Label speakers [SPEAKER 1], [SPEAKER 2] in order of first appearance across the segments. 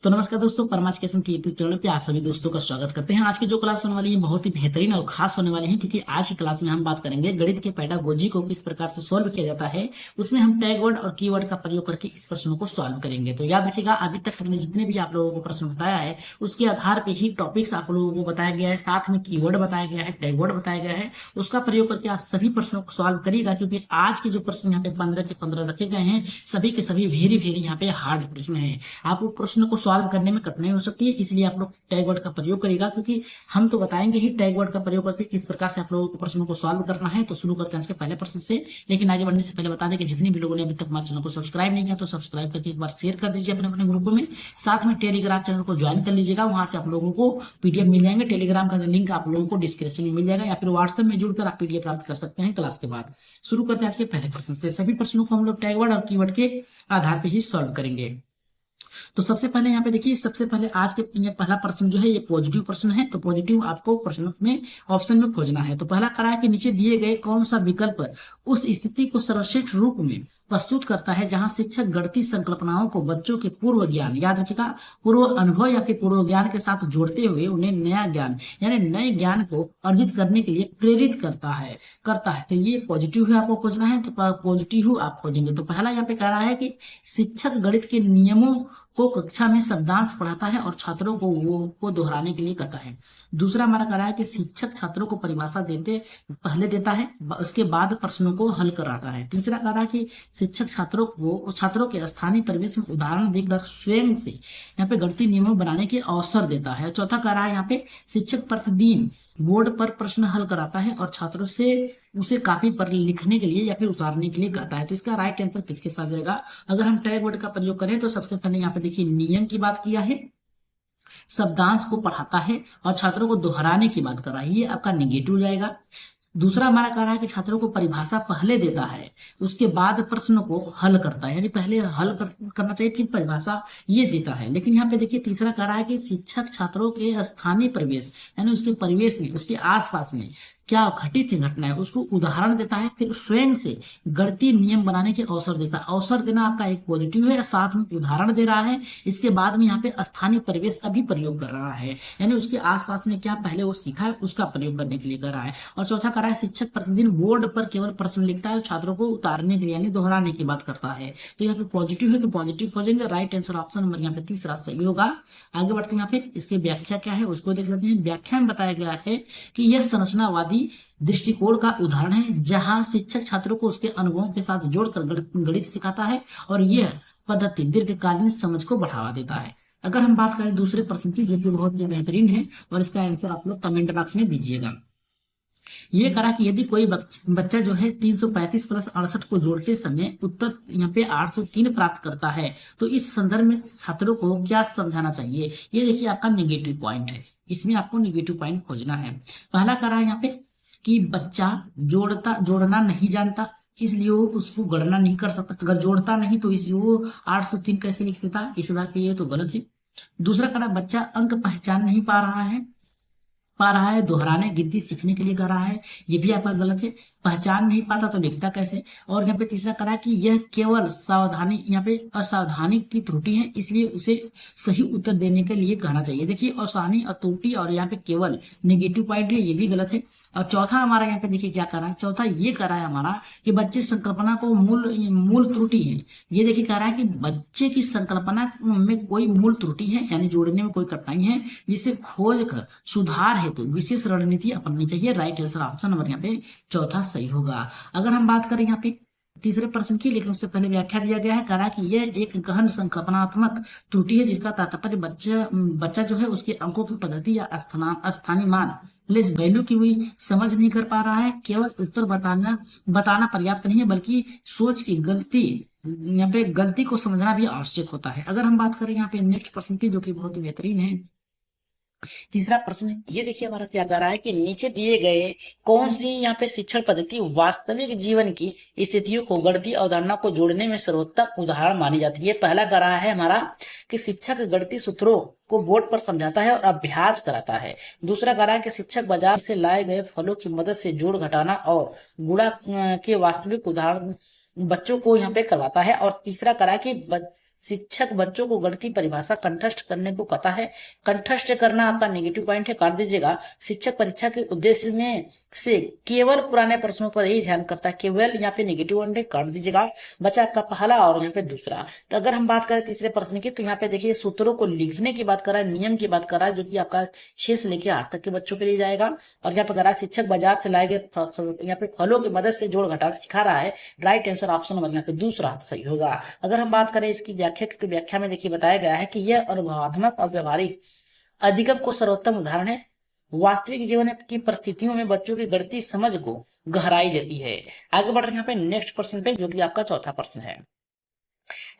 [SPEAKER 1] तो नमस्कार दोस्तों, परमाच के यूट्यूब चैनल पे आप सभी दोस्तों का स्वागत करते हैं। आज की जो क्लास होने वाली है बहुत ही बेहतरीन और खास होने वाली है, क्योंकि आज की क्लास में हम बात करेंगे गणित के पेडागोजी को किस प्रकार से सॉल्व किया जाता है। उसमें हम टैग वर्ड और कीवर्ड का प्रयोग करके इस प्रश्नों को सॉल्व करेंगे। तो याद रखिएगा, अभी तक हमने जितने भी आप लोगों को प्रश्न बताया है उसके आधार पर ही टॉपिक्स आप लोगों को बताया गया है, साथ में कीवर्ड बताया गया है, टैग वर्ड बताया गया है। उसका प्रयोग करके आज सभी प्रश्नों को सॉल्व करिएगा, क्योंकि आज के जो प्रश्न यहाँ पे 15 के 15 रखे गए हैं सभी के सभी वेरी वेरी यहाँ पे हार्ड प्रश्न है। आप वो प्रश्न को सॉल्व करने में कठिनाई हो सकती है, इसलिए आप लोग टैग वर्ड का प्रयोग करेगा, क्योंकि हम तो बताएंगे ही टैग वर्ड का प्रयोग करके किस प्रकार से आप लोगों को प्रश्नों को सॉल्व करना है। तो शुरू करते हैं आज के पहले प्रश्न से। लेकिन आगे बढ़ने से पहले बता दें कि जितने भी लोगों ने अभी तक हमारे चैनल को सब्सक्राइब नहीं किया तो सब्सक्राइब करके एक बार शेयर कर दीजिए अपने अपने ग्रुप में। साथ में टेलीग्राम चैनल को ज्वाइन कर लीजिएगा, वहां से आप लोगों को पीडीएफ मिल जाएंगे। टेलीग्राम का लिंक आप लोगों को डिस्क्रिप्शन में मिल जाएगा, या फिर व्हाट्सएप में जुड़कर आप पीडीएफ प्राप्त कर सकते हैं क्लास के बाद। शुरू करते हैं आज के पहले प्रश्न से। सभी प्रश्नों को हम लोग टैग वर्ड और कीवर्ड के आधार पर ही सॉल्व करेंगे। तो सबसे पहले यहाँ पे देखिए, सबसे पहले आज के ये पहला प्रश्न जो है ये पॉजिटिव प्रश्न है। तो पॉजिटिव आपको प्रश्न में ऑप्शन में खोजना है। तो पहला करा है कि नीचे दिए गए कौन सा विकल्प उस स्थिति को सर्वश्रेष्ठ रूप में प्रस्तुत करता है जहां शिक्षक गणितीय संकल्पनाओं को बच्चों के पूर्व ज्ञान, याद रखिएगा, पूर्व अनुभव या फिर पूर्व ज्ञान के साथ जोड़ते हुए उन्हें नया ज्ञान यानी नए ज्ञान को अर्जित करने के लिए प्रेरित करता है। तो ये पॉजिटिव है, आपको खोजना है। तो पॉजिटिव आप खोजेंगे। तो पहला यहाँ पे कह रहा है कि शिक्षक गणित के नियमों को कक्षा में शब्दांश पढ़ाता है और छात्रों को वो दोहराने के लिए कहता है। दूसरा हमारा कह रहा है कि शिक्षक छात्रों को परिभाषा पहले देता है, उसके बाद प्रश्नों को हल कराता है। तीसरा कह रहा है कि शिक्षक छात्रों के स्थानीय परिवेश में उदाहरण देकर स्वयं से यहाँ पे गणितीय नियमों बनाने के अवसर देता है। चौथा कह रहा है यहाँ पे शिक्षक प्रतिदिन बोर्ड पर प्रश्न हल कराता है और छात्रों से उसे कापी पर लिखने के लिए या फिर उतारने के लिए कहता है। तो इसका राइट आंसर किसके साथ जाएगा? अगर हम टैग वर्ड का प्रयोग करें तो सबसे पहले यहाँ पे देखिए नियम की बात किया है, शब्दांश को पढ़ाता है और छात्रों को दोहराने की बात कर रहा है, ये आपका निगेटिव जाएगा। दूसरा हमारा कह रहा है कि छात्रों को परिभाषा पहले देता है, उसके बाद प्रश्न को हल करता है, यानी पहले करना चाहिए फिर परिभाषा ये देता है। लेकिन यहाँ पे देखिए तीसरा कह रहा है कि शिक्षक छात्रों के स्थानीय परिवेश यानी उसके परिवेश में, उसके आसपास में क्या घटित घटना है उसको उदाहरण देता है, फिर स्वयं से गणितीय नियम बनाने के अवसर देता है। अवसर देना आपका एक पॉजिटिव है, साथ में उदाहरण दे रहा है। इसके बाद में यहाँ पे स्थानीय परिवेश का भी प्रयोग कर रहा है, यानी उसके आसपास में क्या पहले वो सीखा है उसका प्रयोग करने के लिए कर रहा है। और चौथा कर रहा है शिक्षक प्रतिदिन बोर्ड पर केवल प्रश्न लिखता है और छात्रों को उतारने के लिए यानी दोहराने की बात करता है। तो यहाँ पे पॉजिटिव है तो पॉजिटिव खोजेंगे। राइट आंसर ऑप्शन नंबर यहाँ पे तीसरा सही होगा। आगे बढ़ते हैं, यहाँ पे इसकी व्याख्या क्या है उसको देख लेते हैं। व्याख्या में बताया गया है कि यह संरचनावादी दृष्टिकोण का उदाहरण है जहां शिक्षक छात्रों को उसके अनुभवों के साथ जोड़कर गणित सिखाता है और यह पद्धति दीर्घकालीन समझ को बढ़ावा देता है। अगर हम बात करें दूसरे प्रश्न की, जो कि बहुत ही बेहतरीन है और इसका आंसर आप लोग कमेंट बॉक्स में दीजिएगा। ये करा कि यदि कोई बच्चा जो है 335 प्लस 68 को जोड़ते समय उत्तर यहाँ पे 803 प्राप्त करता है, तो इस संदर्भ में छात्रों को क्या समझाना चाहिए? ये देखिए आपका नेगेटिव पॉइंट है, इसमें आपको नेगेटिव पॉइंट खोजना है। पहला करा यहाँ पे कि बच्चा जोड़ना नहीं जानता, इसलिए वो उसको गणना नहीं कर सकता। अगर जोड़ता नहीं तो इसलिए वो 803 कैसे लिख देता, इस आधार पे ये तो गलत है। दूसरा करा बच्चा अंक पहचान नहीं पा रहा है, दोहराने गिनती सीखने के लिए कर रहा है, ये भी आपका गलत है। पहचान नहीं पाता तो लिखता कैसे? और यहाँ पे तीसरा करा कि यह केवल सावधानी, यहाँ पे असावधानी की त्रुटि है, इसलिए उसे सही उत्तर देने के लिए कहना चाहिए। देखिए असावधानी और त्रुटि और यहाँ पे केवल नेगेटिव पॉइंट है, ये भी गलत है। और चौथा हमारा यहाँ पे देखिए क्या कह रहा है, चौथा ये कह रहा है हमारा कि बच्चे संकल्पना को मूल त्रुटि है। ये देखिए कह रहा है कि बच्चे की संकल्पना में कोई मूल त्रुटि है, यानी जोड़ने में कोई कठिनाई है, जिसे खोज कर सुधार हेतु विशेष रणनीति अपनानी चाहिए। राइट आंसर ऑप्शन नंबर यहाँ पे चौथा सही होगा। अगर हम बात करें यहाँ पे तीसरे प्रश्न की, लेकिन उससे पहले व्याख्या दिया गया है, कह रहा कि यह एक गहन संकल्पनात्मक त्रुटि है जिसका तात्पर्य बच्चा जो है उसके अंकों की पद्धति या स्थानीय मान प्लेस वैल्यू की भी समझ नहीं कर पा रहा है। केवल उत्तर बताना पर्याप्त नहीं है, बल्कि सोच की गलती, यहाँ पे गलती को समझना भी आवश्यक होता है। अगर हम बात करें यहाँ पे नेक्स्ट प्रश्न की, जो कि बहुत ही बेहतरीन है, तीसरा प्रश्न ये देखिए हमारा क्या जा रहा है कि नीचे दिए गए कौन सी यहाँ पे शिक्षण पद्धति वास्तविक जीवन की स्थितियों को गणितीय अवधारणा को जोड़ने में सर्वोत्तम उदाहरण मानी जाती है। पहला कर रहा है हमारा कि शिक्षक गणितीय सूत्रों को बोर्ड पर समझाता है और अभ्यास कराता है। दूसरा कर रहा है कि शिक्षक बाजार से लाए गए फलों की मदद से जोड़ घटाना और गुणा के वास्तविक उदाहरण बच्चों को यहाँ पे करवाता है। और तीसरा करा कि शिक्षक बच्चों को गणित की परिभाषा कंठस्थ करने को कहता है। कंठस्थ करना आपका नेगेटिव पॉइंट है, काट दीजिएगा। शिक्षक परीक्षा के उद्देश्य में से केवल पुराने प्रश्नों पर ही ध्यान करता है, केवल यहाँ पे नेगेटिव पॉइंट है, काट दीजिएगा। बचा आपका पहला और यहाँ पे दूसरा। तो अगर हम बात करें तीसरे प्रश्न की, तो यहाँ पे देखिए सूत्रों को लिखने की बात कर रहा है, नियम की बात कर रहा है, जो कि आपका 6 से लेकर 8 तक के बच्चों के लिए जाएगा। और यहाँ पे कह रहा है शिक्षक बाजार से लाए गए यहाँ पे फलों की मदद से जोड़ घटाना सिखा रहा है। राइट आंसर ऑप्शन नंबर यहाँ पे दूसरा सही होगा। अगर हम बात करें इसकी व्याख्या की, तो व्याख्या में देखिए बताया गया है कि यह अनुभवात्मक और व्यवहारिक अधिगम को सर्वोत्तम उदाहरण है। वास्तविक जीवन की परिस्थितियों में बच्चों की गणितीय समझ को गहराई देती है। आगे बढ़ रहे हैं यहाँ पे नेक्स्ट प्रश्न पे, जो कि आपका चौथा प्रश्न है।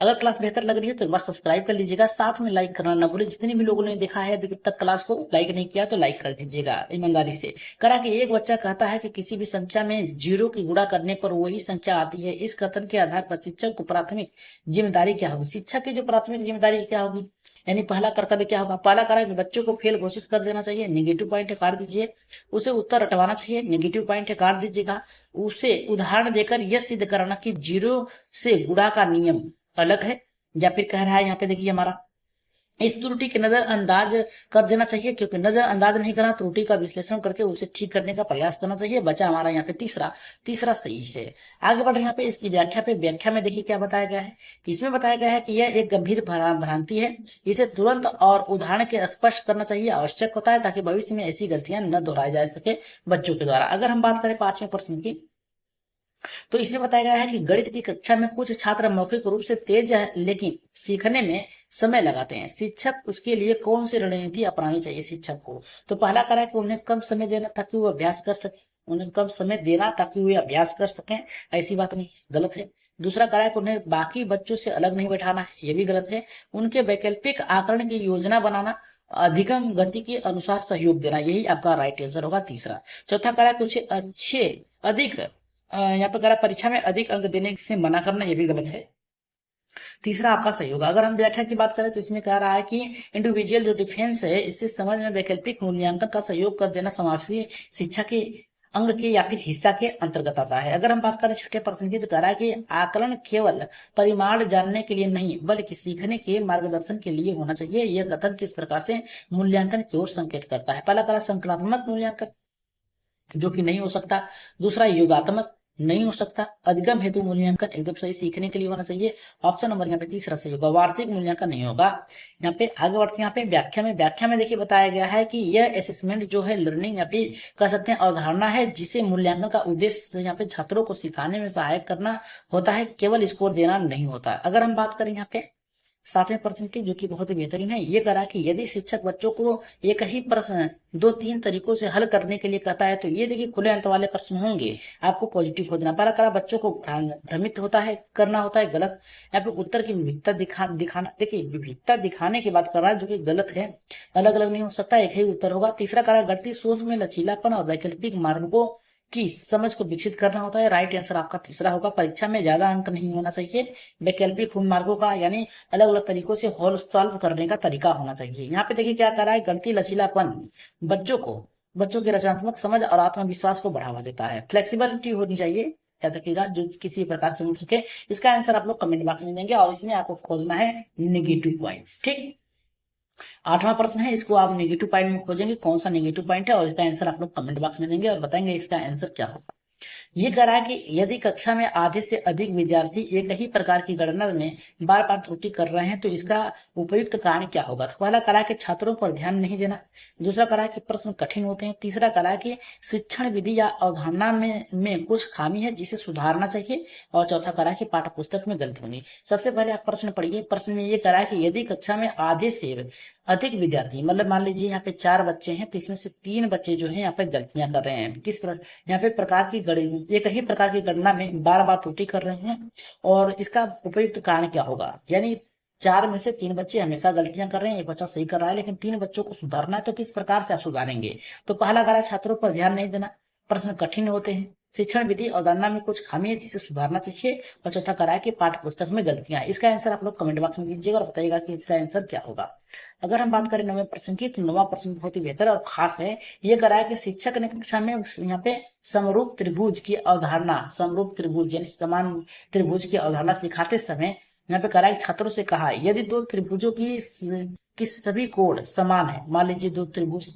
[SPEAKER 1] अगर क्लास बेहतर लग रही है तो एक बार सब्सक्राइब कर लीजिएगा, साथ में लाइक करना ना भूले। जितने भी लोगों ने देखा है अभी तक क्लास को लाइक नहीं किया तो लाइक कर दीजिएगा ईमानदारी से। करा कि एक बच्चा कहता है कि किसी भी संख्या में जीरो की गुणा करने पर वही संख्या आती है। इस कथन के आधार पर शिक्षक को प्राथमिक जिम्मेदारी क्या होगी? शिक्षक की जो प्राथमिक जिम्मेदारी क्या होगी, यानी पहला कर्तव्य क्या होगा? पहला करा कि बच्चों को फेल घोषित कर देना चाहिए, नेगेटिव पॉइंट है, काट दीजिए। उसे उत्तर रटवाना चाहिए, नेगेटिव पॉइंट है, काट दीजिएगा। उसे उदाहरण देकर यह सिद्ध कराना कि जीरो से गुणा का नियम अलग है, या फिर कह रहा है यहाँ पे देखिए हमारा इस त्रुटि के नजरअंदाज कर देना चाहिए, क्योंकि नजरअंदाज नहीं करना, त्रुटि का विश्लेषण करके उसे ठीक करने का प्रयास करना चाहिए। बचा हमारा यहाँ पे तीसरा सही है। आगे बढ़ यहाँ पे इसकी व्याख्या पे, व्याख्या में देखिए क्या बताया गया है। इसमें बताया गया है कि यह एक गंभीर भ्रांति है, इसे तुरंत और उदाहरण के स्पष्ट करना चाहिए, आवश्यक होता है, ताकि भविष्य में ऐसी गलतियां न दोहराई जा सके बच्चों के द्वारा। अगर हम बात करें 5वें प्रश्न की, तो इसमें बताया गया है कि गणित की कक्षा में कुछ छात्र मौखिक रूप से तेज है लेकिन सीखने में समय लगाते हैं। शिक्षक उसके लिए कौन सी रणनीति अपनानी चाहिए शिक्षक को? तो पहला करा कि उन्हें कम समय देना ताकि वो अभ्यास कर सके, उन्हें कम समय देना ताकि वे अभ्यास कर सकें, ऐसी बात नहीं, गलत है। दूसरा करा कि उन्हें बाकी बच्चों से अलग नहीं बैठाना है, ये भी गलत है। उनके वैकल्पिक आकलन की योजना बनाना, अधिगम गति के अनुसार सहयोग देना, यही आपका राइट आंसर होगा तीसरा। चौथा करा कि उसे अधिक यहाँ पे कह रहा परीक्षा में अधिक अंक देने से मना करना, ये भी गलत है। तीसरा आपका सही होगा। अगर हम व्याख्या की बात करें तो इसमें कह रहा है कि इंडिविजुअल जो डिफेंस है, इससे समझ में वैकल्पिक मूल्यांकन का सहयोग कर देना समावेशी शिक्षा के अंग के या फिर हिस्सा के अंतर्गत आता है। अगर हम बात करें 6ठे प्रश्न की, तो कह रहा है कि आकलन केवल परिमाण जानने के लिए नहीं बल्कि सीखने के मार्गदर्शन के लिए होना चाहिए। यह कथन किस प्रकार से मूल्यांकन की ओर संकेत करता है? पहला करा संकल्पात्मक मूल्यांकन, जो कि नहीं हो सकता। दूसरा योगात्मक, नहीं हो सकता। अधिगम हेतु मूल्यांकन एकदम सही, सीखने के लिए होना चाहिए। ऑप्शन नंबर यहाँ पे तीसरा सही होगा, वार्षिक मूल्यांकन नहीं होगा। यहाँ पे आगे बढ़ते हैं, यहाँ पे व्याख्या में देखिए बताया गया है कि यह असेसमेंट जो है लर्निंग या फिर कह सकते हैं अवधारणा है, जिसे मूल्यांकन का उद्देश्य यहाँ पे छात्रों को सिखाने में सहायक करना होता है, केवल स्कोर देना नहीं होता। अगर हम बात करें यहाँ पे 7वें प्रश्न की, जो कि बहुत ही बेहतरीन है, ये करा कि यदि शिक्षक बच्चों को एक ही प्रश्न 2-3 तरीकों से हल करने के लिए कहता है, तो ये देखिए खुले अंत वाले प्रश्न होंगे, आपको पॉजिटिव खोजना। पहला करा बच्चों को भ्रमित करना होता है, गलत। यहाँ पे उत्तर की विविधता दिखाना, देखिए विविधता दिखाने की बात कर रहा है, जो कि गलत है, अलग अलग नहीं हो सकता, एक ही उत्तर होगा। तीसरा करा गणितीय सोच में लचीलापन और वैकल्पिक मार्गों की समझ को विकसित करना होता है, राइट आंसर आपका तीसरा होगा। परीक्षा में ज्यादा अंक नहीं होना चाहिए, वैकल्पिक मार्गों का यानी अलग अलग तरीकों से सॉल्व करने का तरीका होना चाहिए। यहाँ पे देखिए क्या कर रहा है, गणितीय लचीलापन बच्चों की रचनात्मक समझ और आत्मविश्वास को बढ़ावा देता है। फ्लेक्सिबिलिटी होनी चाहिए, याद रखिएगा, जो किसी प्रकार से मिल सके। इसका आंसर आप लोग कमेंट बॉक्स में देंगे और इसमें आपको खोजना है नेगेटिव पॉइंट, ठीक। 8वां प्रश्न है, इसको आप नेगेटिव पॉइंट में खोजेंगे कौन सा नेगेटिव पॉइंट है, और इसका आंसर आप लोग कमेंट बॉक्स में देंगे और बताएंगे इसका आंसर क्या होगा। ये कह रहा है कि यदि कक्षा में आधे से अधिक विद्यार्थी एक ही प्रकार की गणना में बार बार त्रुटि कर रहे हैं, तो इसका उपयुक्त कारण क्या होगा? तो पहला कहा कि छात्रों पर ध्यान नहीं देना। दूसरा कहा कि प्रश्न कठिन होते हैं। तीसरा कहा कि शिक्षण विधि या अवधारणा में कुछ खामी है जिसे सुधारना चाहिए। और चौथा कहा कि पाठ्य पुस्तक में गलती होगी। सबसे पहले आप प्रश्न पढ़िए। प्रश्न में ये कहा कि यदि कक्षा में आधे से अधिक विद्यार्थी, मतलब मान लीजिए यहाँ पे 4 बच्चे हैं, तो इसमें से 3 बच्चे जो है यहाँ पे गलतियां कर रहे हैं, यहाँ पे प्रकार की एक ही प्रकार की गणना में बार बार त्रुटि कर रहे हैं, और इसका उपयुक्त कारण क्या होगा? यानी 4 में से 3 बच्चे हमेशा गलतियां कर रहे हैं, एक बच्चा सही कर रहा है, लेकिन 3 बच्चों को सुधारना है, तो किस प्रकार से आप सुधारेंगे? तो पहला कहा छात्रों पर ध्यान नहीं देना, प्रश्न कठिन होते हैं, शिक्षण विधि अवधारणा में कुछ खामी है जिसे सुधारना चाहिए, और चौथा करा है कि पाठ्य पुस्तक में गलतियां। इसका आंसर आप लोग कमेंट बॉक्स में दीजिएगा और बताइएगा कि इसका आंसर क्या होगा। अगर हम बात करें 9वें प्रश्न की, तो 9वां प्रश्न बहुत ही बेहतर और खास है। ये करा है कि शिक्षक ने कक्षा में यहाँ पे समरूप त्रिभुज की अवधारणा, समरूप त्रिभुज यानी समान त्रिभुज की अवधारणा सिखाते समय यहाँ पे करा छात्रों से कहा यदि दो त्रिभुजों की सभी कोण समान है, मान लीजिए दो त्रिभुज,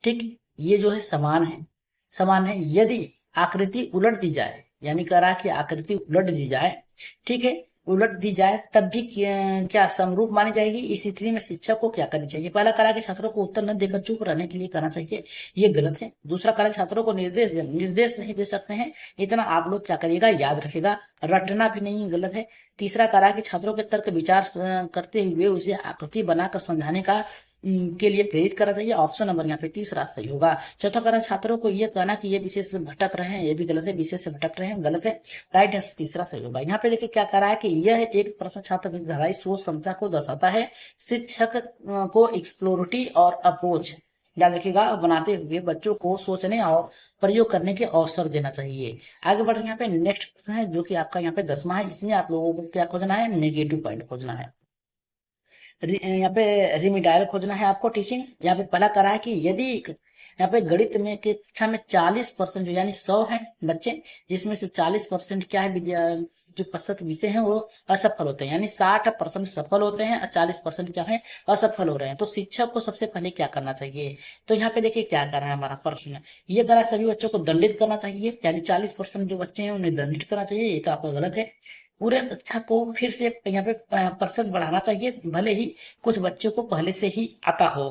[SPEAKER 1] ठीक, ये जो है समान है, यदि आकृति उलट दी जाए, यानी करा कि आकृति उलट दी जाए, ठीक है, उलट दी जाए तब भी क्या समरूप मानी जाएगी। इस स्थिति में शिक्षक को क्या करनी चाहिए? पहला करा कि छात्रों को उत्तर न देकर चुप रहने के लिए करना चाहिए, ये गलत है। दूसरा करा छात्रों को निर्देश नहीं दे सकते हैं, इतना आप लोग क्या करिएगा, याद रखिएगा, रटना भी नहीं, गलत है। तीसरा करा कि छात्रों के तर्क विचार करते हुए उसे आकृति बनाकर समझाने के लिए प्रेरित करना चाहिए। ऑप्शन नंबर यहाँ पे तीसरा सही होगा। चौथा करना छात्रों को यह कहना कि ये विषय से भटक रहे हैं, ये भी गलत है, विषय से भटक रहे हैं, गलत है। राइट आंसर तीसरा सही होगा। यहाँ पे देखिए क्या कह रहा है कि यह एक प्रश्न छात्र की गहराई सोच क्षमता को दर्शाता है। शिक्षक को एक्सप्लोरेटरी और अप्रोच याद रखिएगा बनाते हुए बच्चों को सोचने और प्रयोग करने के अवसर देना चाहिए। आगे बढ़े, यहाँ पे नेक्स्ट प्रश्न है जो कि आपका यहाँ पे 10वां है। इसमें आप लोगों को क्या खोजना है? नेगेटिव पॉइंट खोजना है। यहाँ पे रिमिडायल खोजना है आपको टीचिंग। यहाँ पे पहला करा है कि यदि यहाँ पे गणित में कक्षा में 40% जो यानी 100 है बच्चे, जिसमें से 40% क्या है जो प्रतिशत विषय हैं वो असफल होते हैं, यानी 60% सफल होते हैं और 40% क्या है, असफल हो रहे हैं। तो शिक्षक को सबसे पहले क्या करना चाहिए? तो यहाँ पे देखिए क्या कर रहा है हमारा प्रश्न, ये करा सभी बच्चों को दंडित करना चाहिए, यानी 40% जो बच्चे हैं उन्हें दंडित करना चाहिए, ये तो आपका गलत है। पूरे कक्षा को फिर से यहाँ पे प्रतिशत बढ़ाना चाहिए, भले ही कुछ बच्चों को पहले से ही आता हो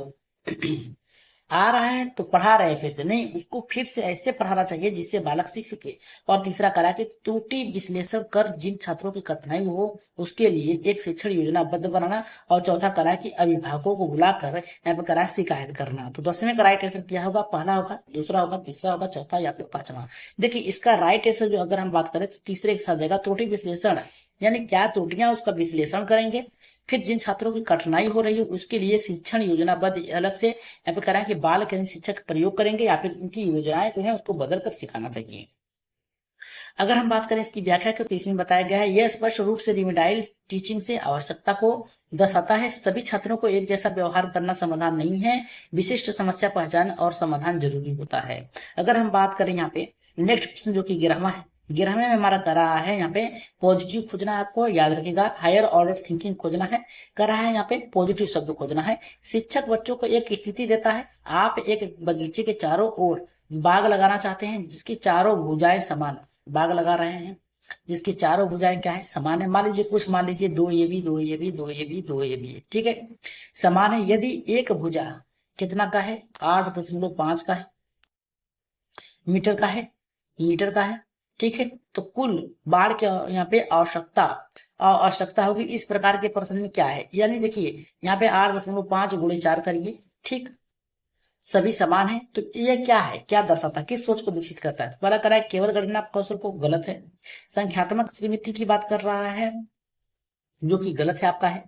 [SPEAKER 1] आ रहा है तो पढ़ा रहे हैं, फिर से नहीं, उसको फिर से ऐसे पढ़ाना चाहिए जिससे बालक सीख सके। और तीसरा करा कि त्रुटि विश्लेषण कर जिन छात्रों की कठिनाई हो उसके लिए एक शिक्षण योजनाबद्ध बनाना। और चौथा करा कि अभिभावकों को बुलाकर यहाँ पे करा शिकायत करना। तो 10वें का राइट आंसर क्या होगा? पहला होगा, दूसरा होगा, तीसरा होगा, चौथा या फिर 5वां। देखिए इसका राइट आंसर जो अगर हम बात करें तो तीसरे के साथ जाएगा। त्रुटि विश्लेषण यानी क्या त्रुटियां उसका विश्लेषण करेंगे, फिर जिन छात्रों की कठिनाई हो रही है उसके लिए शिक्षण योजनाबद्ध अलग से यहाँ पे करें कि बाल केंद्रित शिक्षक प्रयोग करेंगे या फिर उनकी योजनाएं जो है उसको बदल कर सिखाना चाहिए। अगर हम बात करें इसकी व्याख्या की तो इसमें बताया गया है यह स्पष्ट रूप से रिमिडाइल टीचिंग से आवश्यकता को दर्शाता है। सभी छात्रों को एक जैसा व्यवहार करना समाधान नहीं है, विशिष्ट समस्या पहचान और समाधान जरूरी होता है। अगर हम बात करें यहाँ पे नेक्स्ट प्रश्न जो कि 11वां है, 11वें में हमारा कर रहा है यहाँ पे पॉजिटिव खोजना है, आपको याद रखिएगा, हायर ऑर्डर थिंकिंग खोजना है। कर रहा है यहाँ पे पॉजिटिव शब्द खोजना है। शिक्षक बच्चों को एक स्थिति देता है, आप एक बगीचे के चारों ओर बाग लगाना चाहते हैं जिसकी चारों भुजाएं समान, बाग लगा रहे हैं जिसकी चारों भुजाएं क्या है, समान है। मान लीजिए कुछ, मान लीजिए 2 ये भी, 2 ये भी, 2 ये भी, 2 ये भी, ठीक है, समान है। यदि एक भुजा कितना का है? 8.5 का है, मीटर का है, मीटर का है, ठीक है। तो कुल बाढ़ के यहाँ पे आवश्यकता होगी। इस प्रकार के प्रश्न में क्या है, यानी देखिए यहाँ पे 8.5 गुणे 4 करिए, ठीक, सभी समान है। तो ये क्या है, क्या दर्शाता है, किस सोच को विकसित करता है? पहला करा है केवल गणना कौशल को, गलत है। संख्यात्मक त्रिमिति की बात कर रहा है जो कि गलत है आपका है।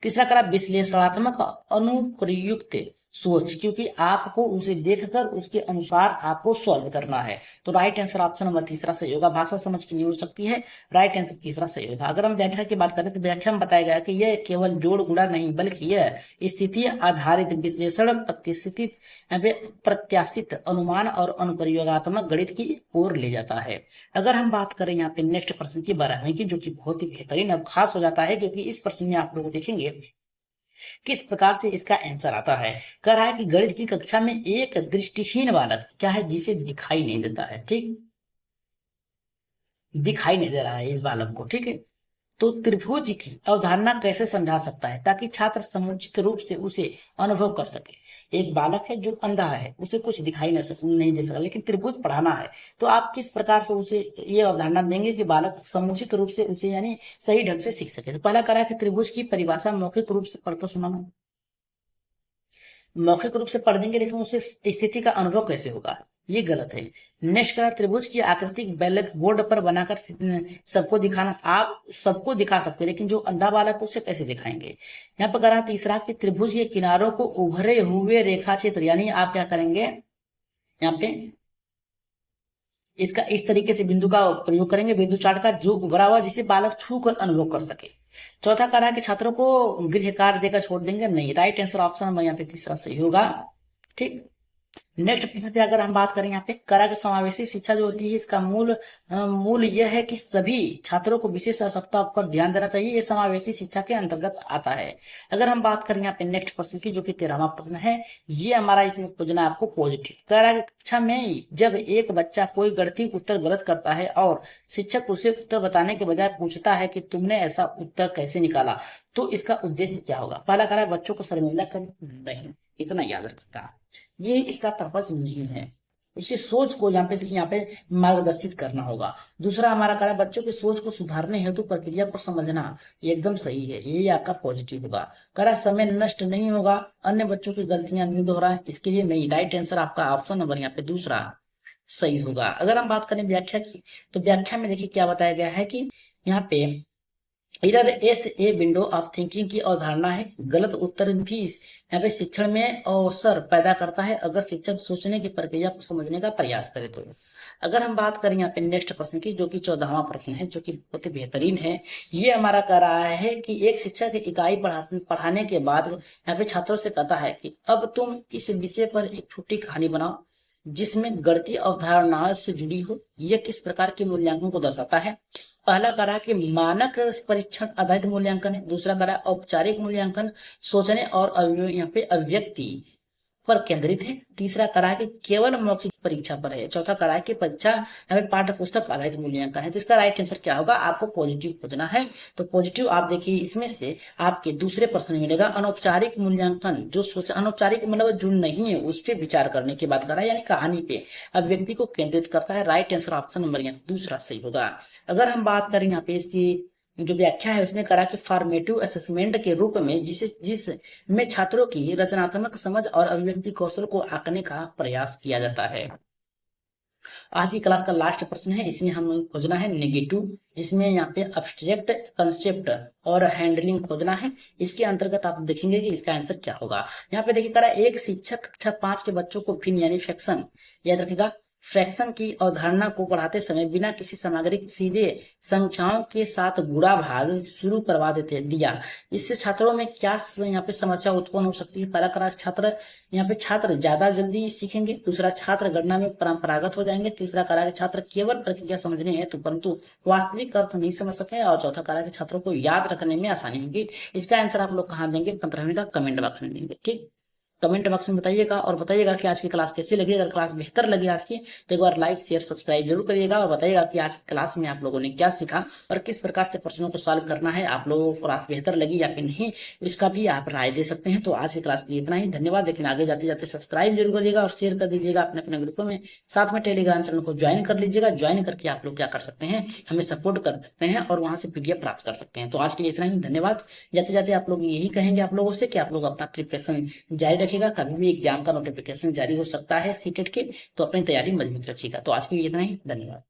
[SPEAKER 1] तीसरा करा विश्लेषणात्मक अनुप्रयुक्त सोच, क्योंकि आपको उसे देखकर उसके अनुसार आपको सॉल्व करना है। तो राइट आंसर ऑप्शन नंबर तीसरा सही होगा। भाषा समझ की नहीं हो सकती है, राइट आंसर तीसरा सही होगा। अगर हम व्याख्या की बात करें तो व्याख्या में बताया गया कि यह केवल जोड़ गुणा नहीं बल्कि यह स्थिति आधारित विश्लेषण प्रत्याशित अनुमान और अनुप्रयोगात्मक गणित की ओर ले जाता है। अगर हम बात करें यहाँ पे नेक्स्ट प्रश्न की 12वीं की, जो कि बहुत ही बेहतरीन और खास हो जाता है क्योंकि इस प्रश्न में आप लोग देखेंगे किस प्रकार से इसका आंसर आता है। कह रहा है कि गणित की कक्षा में एक दृष्टिहीन बालक क्या है, जिसे दिखाई नहीं देता है, ठीक, दिखाई नहीं दे रहा है इस बालक को, ठीक है। तो त्रिभुज की अवधारणा कैसे समझा सकता है ताकि छात्र समुचित रूप से उसे अनुभव कर सके। एक बालक है जो अंधा है, उसे कुछ दिखाई नहीं दे सकता, लेकिन त्रिभुज पढ़ाना है तो आप किस प्रकार से उसे ये अवधारणा देंगे कि बालक समुचित रूप से उसे यानी सही ढंग से सीख सके। तो पहला करा है कि त्रिभुज की परिभाषा मौखिक रूप से पढ़कर सुनाना। मौखिक रूप से पढ़ देंगे लेकिन उसे स्थिति का अनुभव कैसे होगा, ये गलत है। नेक्स्ट करा त्रिभुज की आकृति ब्लैक बोर्ड पर बनाकर सबको दिखाना। आप सबको दिखा सकते हैं लेकिन जो अंधा बालक उसे कैसे दिखाएंगे। यहाँ पर करा तीसरा कि त्रिभुज के किनारों को उभरे हुए रेखा चित्र, यानी आप क्या करेंगे यहाँ पे इसका इस तरीके से बिंदु का प्रयोग करेंगे, बिंदु चार्ट का जो उभरा हुआ जिसे बालक छू कर अनुभव कर सके। चौथा करा कि छात्रों को गृह कार्य देकर छोड़ देंगे, नहीं। राइट आंसर ऑप्शन यहाँ पे तीसरा सही होगा, ठीक। नेक्स्ट प्रश्न पे अगर हम बात करें यहाँ पे करा के समावेशी शिक्षा जो होती है इसका मूल यह है कि सभी छात्रों को विशेष आवश्यकता पर ध्यान देना चाहिए। ये समावेशी शिक्षा के अंतर्गत आता है। अगर हम बात करें यहाँ पे नेक्स्ट प्रश्न की जो कि 13वां प्रश्न है, ये हमारा इसमें पूछना है आपको पॉजिटिव। करा कक्षा में जब एक बच्चा कोई गणितीय उत्तर गलत करता है और शिक्षक उसे उत्तर बताने के बजाय पूछता है कि तुमने ऐसा उत्तर कैसे निकाला, तो इसका उद्देश्य क्या होगा। पहला करा बच्चों को शर्मिंदा करना, नहीं, इतना याद रखिएगा, ये इसका पर्पज नहीं है। उसकी सोच को यहाँ पे मार्गदर्शित करना होगा। दूसरा हमारा कार्य बच्चों की सोच को सुधारने हेतु प्रक्रिया को समझना, ये एकदम सही है, यही आपका पॉजिटिव होगा। करा समय नष्ट नहीं होगा, अन्य बच्चों की गलतियां नहीं दोहराएं, इसके लिए नहीं। राइट आंसर आपका ऑप्शन नंबर यहाँ पे दूसरा सही होगा। अगर हम बात करें व्याख्या की, तो व्याख्या में देखिए क्या बताया गया है कि यहाँ पे error S a window of thinking की अवधारणा है। गलत उत्तर भी यहाँ पे शिक्षण में अवसर पैदा करता है अगर शिक्षक सोचने की प्रक्रिया को समझने का प्रयास करे तो। अगर हम बात करें यहाँ पे नेक्स्ट प्रश्न की, जो कि 14वां प्रश्न है, जो कि बहुत ही बेहतरीन है। ये हमारा कह रहा है कि एक शिक्षक इकाई पढ़ाने के बाद यहाँ पे छात्रों से कहता है कि अब तुम इस विषय पर एक छोटी कहानी बनाओ जिसमें गणितीय अवधारणाओं से जुड़ी हो। यह किस प्रकार के मूल्यांकन को दर्शाता है। पहला करा कि मानक परीक्षण आधारित मूल्यांकन है। दूसरा करा औपचारिक मूल्यांकन सोचने और यहाँ पे अभिव्यक्ति पर केंद्रित है। तीसरा करा कि केवल मौखिक परीक्षा पर है। चौथा करा कि परीक्षा यहाँ पे पाठ्य पुस्तक आधारित मूल्यांकन है। तो इसका राइट आंसर क्या होगा, आपको पॉजिटिव खोजना है। तो पॉजिटिव आप देखिए, इसमें से आपके दूसरे प्रश्न में मिलेगा अनौपचारिक मूल्यांकन, जो सोच अनौपचारिक मतलब जो नहीं है उस पर विचार करने की बात कर रहा है, यानी कहानी पे अभिव्यक्ति को केंद्रित करता है। राइट आंसर ऑप्शन नंबर यहाँ दूसरा सही होगा। अगर हम बात करें यहाँ पे इसकी जो व्याख्या है उसमें करा कि फॉर्मेटिव असेसमेंट के रूप में जिसमें छात्रों की रचनात्मक समझ और अभिव्यक्ति कौशल को आंकने का प्रयास किया जाता है। आज की क्लास का लास्ट प्रश्न है, इसमें हमें खोजना है नेगेटिव, जिसमें यहाँ पे अब्स्ट्रैक्ट कंसेप्ट और हैंडलिंग खोजना है। इसके अंतर्गत आप देखेंगे कि इसका आंसर क्या होगा। यहाँ पे देखिए करा एक शिक्षक कक्षा 5 के बच्चों को फिन यानी फ्रैक्शन, याद रखिएगा, फ्रैक्शन की अवधारणा को पढ़ाते समय बिना किसी सामग्री सीधे संख्याओं के साथ गुणा भाग शुरू करवा दिया। इससे छात्रों में क्या यहाँ पे समस्या उत्पन्न हो सकती है। पहला करा छात्र ज्यादा जल्दी सीखेंगे। दूसरा छात्र गणना में परंपरागत हो जाएंगे। तीसरा करा के छात्र केवल प्रक्रिया समझने हेतु परंतु वास्तविक अर्थ नहीं समझ सके। और चौथा करा के छात्रों को याद रखने में आसानी होगी। इसका आंसर आप लोग कहाँ देंगे, 15वीं का कमेंट बॉक्स में देंगे। ठीक, कमेंट बॉक्स में बताइएगा और बताइएगा कि आज की क्लास कैसी लगी। अगर क्लास बेहतर लगी आज की तो एक बार लाइक शेयर सब्सक्राइब जरूर करिएगा और बताइएगा कि आज की क्लास में आप लोगों ने क्या सीखा और किस प्रकार से प्रश्नों को सॉल्व करना है। आप लोगों को क्लास बेहतर लगी या फिर नहीं, इसका भी आप राय दे सकते हैं। तो आज की क्लास के लिए इतना ही, धन्यवाद। लेकिन आगे जाते जाते सब्सक्राइब जरूर करिएगा और शेयर कर दीजिएगा अपने अपने ग्रुपों में। साथ में टेलीग्राम चैनल को ज्वाइन कर लीजिएगा। ज्वाइन करके आप लोग क्या कर सकते हैं, हमें सपोर्ट कर सकते हैं और वहां से पीडीएफ प्राप्त कर सकते हैं। तो आज के लिए इतना ही, धन्यवाद। जाते जाते आप लोग यही कहेंगे आप लोगों से कि आप लोग अपना प्रिपरेशन जारी रखिएगा। कभी भी एग्जाम का नोटिफिकेशन जारी हो सकता है सीटेट के, तो अपनी तैयारी मजबूत रखिएगा। तो आज के लिए इतना ही, धन्यवाद।